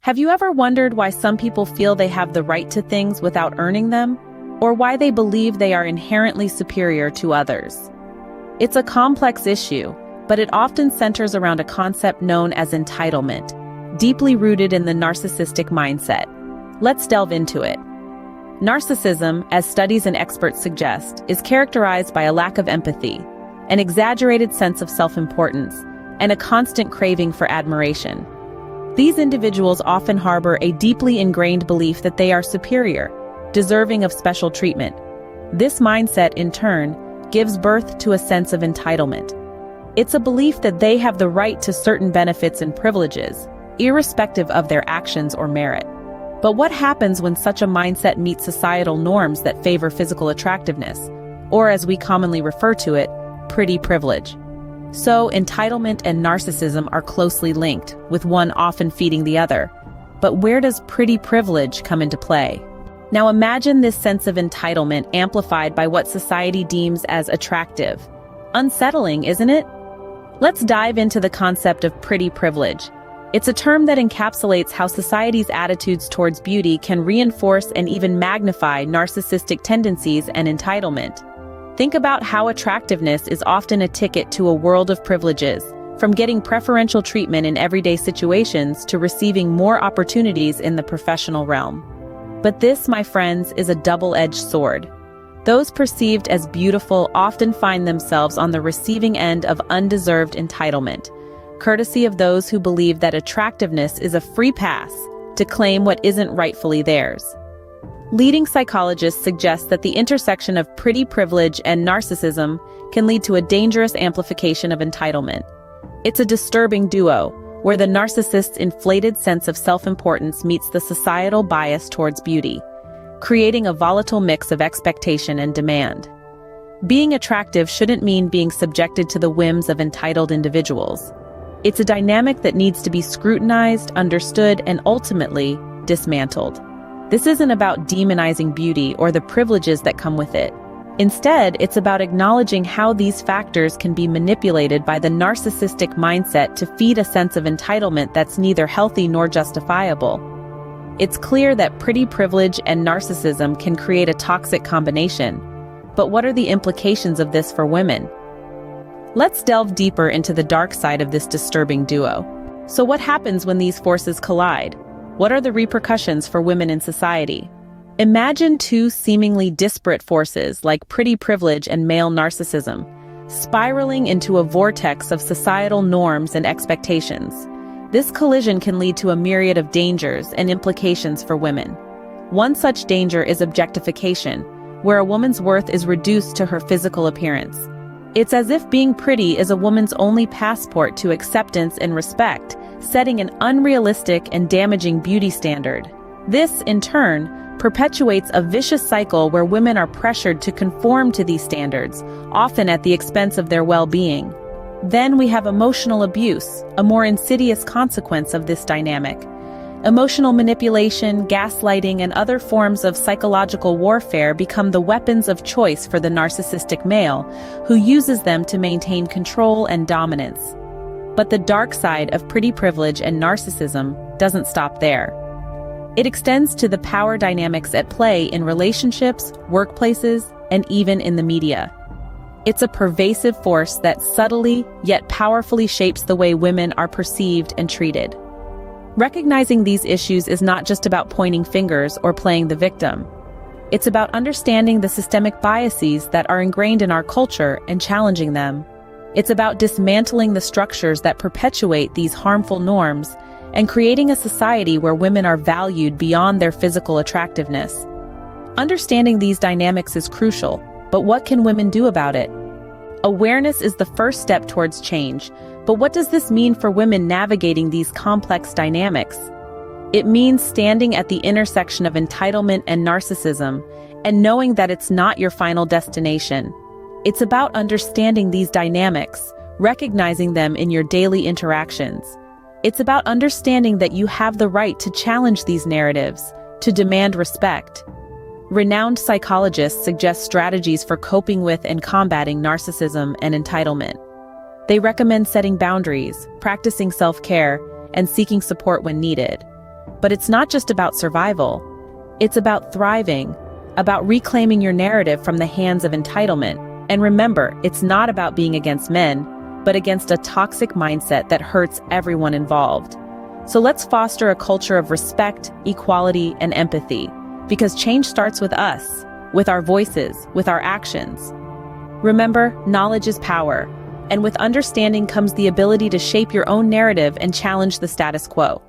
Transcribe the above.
Have you ever wondered why some people feel they have the right to things without earning them? Or why they believe they are inherently superior to others? It's a complex issue, but it often centers around a concept known as entitlement, deeply rooted in the narcissistic mindset. Let's delve into it. Narcissism, as studies and experts suggest, is characterized by a lack of empathy, an exaggerated sense of self-importance, and a constant craving for admiration. These individuals often harbor a deeply ingrained belief that they are superior, deserving of special treatment. This mindset, in turn, gives birth to a sense of entitlement. It's a belief that they have the right to certain benefits and privileges, irrespective of their actions or merit. But what happens when such a mindset meets societal norms that favor physical attractiveness, or as we commonly refer to it, pretty privilege? So, entitlement and narcissism are closely linked, with one often feeding the other. But where does pretty privilege come into play? Now imagine this sense of entitlement amplified by what society deems as attractive. Unsettling, isn't it? Let's dive into the concept of pretty privilege. It's a term that encapsulates how society's attitudes towards beauty can reinforce and even magnify narcissistic tendencies and entitlement. Think about how attractiveness is often a ticket to a world of privileges, from getting preferential treatment in everyday situations to receiving more opportunities in the professional realm. But this, my friends, is a double-edged sword. Those perceived as beautiful often find themselves on the receiving end of undeserved entitlement, courtesy of those who believe that attractiveness is a free pass to claim what isn't rightfully theirs. Leading psychologists suggest that the intersection of pretty privilege and narcissism can lead to a dangerous amplification of entitlement. It's a disturbing duo, where the narcissist's inflated sense of self-importance meets the societal bias towards beauty, creating a volatile mix of expectation and demand. Being attractive shouldn't mean being subjected to the whims of entitled individuals. It's a dynamic that needs to be scrutinized, understood, and ultimately dismantled. This isn't about demonizing beauty or the privileges that come with it. Instead, it's about acknowledging how these factors can be manipulated by the narcissistic mindset to feed a sense of entitlement that's neither healthy nor justifiable. It's clear that pretty privilege and narcissism can create a toxic combination. But what are the implications of this for women? Let's delve deeper into the dark side of this disturbing duo. So what happens when these forces collide? What are the repercussions for women in society? Imagine two seemingly disparate forces like pretty privilege and male narcissism, spiraling into a vortex of societal norms and expectations. This collision can lead to a myriad of dangers and implications for women. One such danger is objectification, where a woman's worth is reduced to her physical appearance. It's as if being pretty is a woman's only passport to acceptance and respect, setting an unrealistic and damaging beauty standard. This, in turn, perpetuates a vicious cycle where women are pressured to conform to these standards, often at the expense of their well-being. Then we have emotional abuse, a more insidious consequence of this dynamic. Emotional manipulation, gaslighting, and other forms of psychological warfare become the weapons of choice for the narcissistic male, who uses them to maintain control and dominance. But the dark side of pretty privilege and narcissism doesn't stop there. It extends to the power dynamics at play in relationships, workplaces, and even in the media. It's a pervasive force that subtly yet powerfully shapes the way women are perceived and treated. Recognizing these issues is not just about pointing fingers or playing the victim. It's about understanding the systemic biases that are ingrained in our culture and challenging them. It's about dismantling the structures that perpetuate these harmful norms and creating a society where women are valued beyond their physical attractiveness. Understanding these dynamics is crucial, but what can women do about it? Awareness is the first step towards change, but what does this mean for women navigating these complex dynamics? It means standing at the intersection of entitlement and narcissism, and knowing that it's not your final destination. It's about understanding these dynamics, recognizing them in your daily interactions. It's about understanding that you have the right to challenge these narratives, to demand respect. Renowned psychologists suggest strategies for coping with and combating narcissism and entitlement. They recommend setting boundaries, practicing self-care, and seeking support when needed. But it's not just about survival. It's about thriving, about reclaiming your narrative from the hands of entitlement. And remember, it's not about being against men, but against a toxic mindset that hurts everyone involved. So let's foster a culture of respect, equality, and empathy, because change starts with us, with our voices, with our actions. Remember, knowledge is power, and with understanding comes the ability to shape your own narrative and challenge the status quo.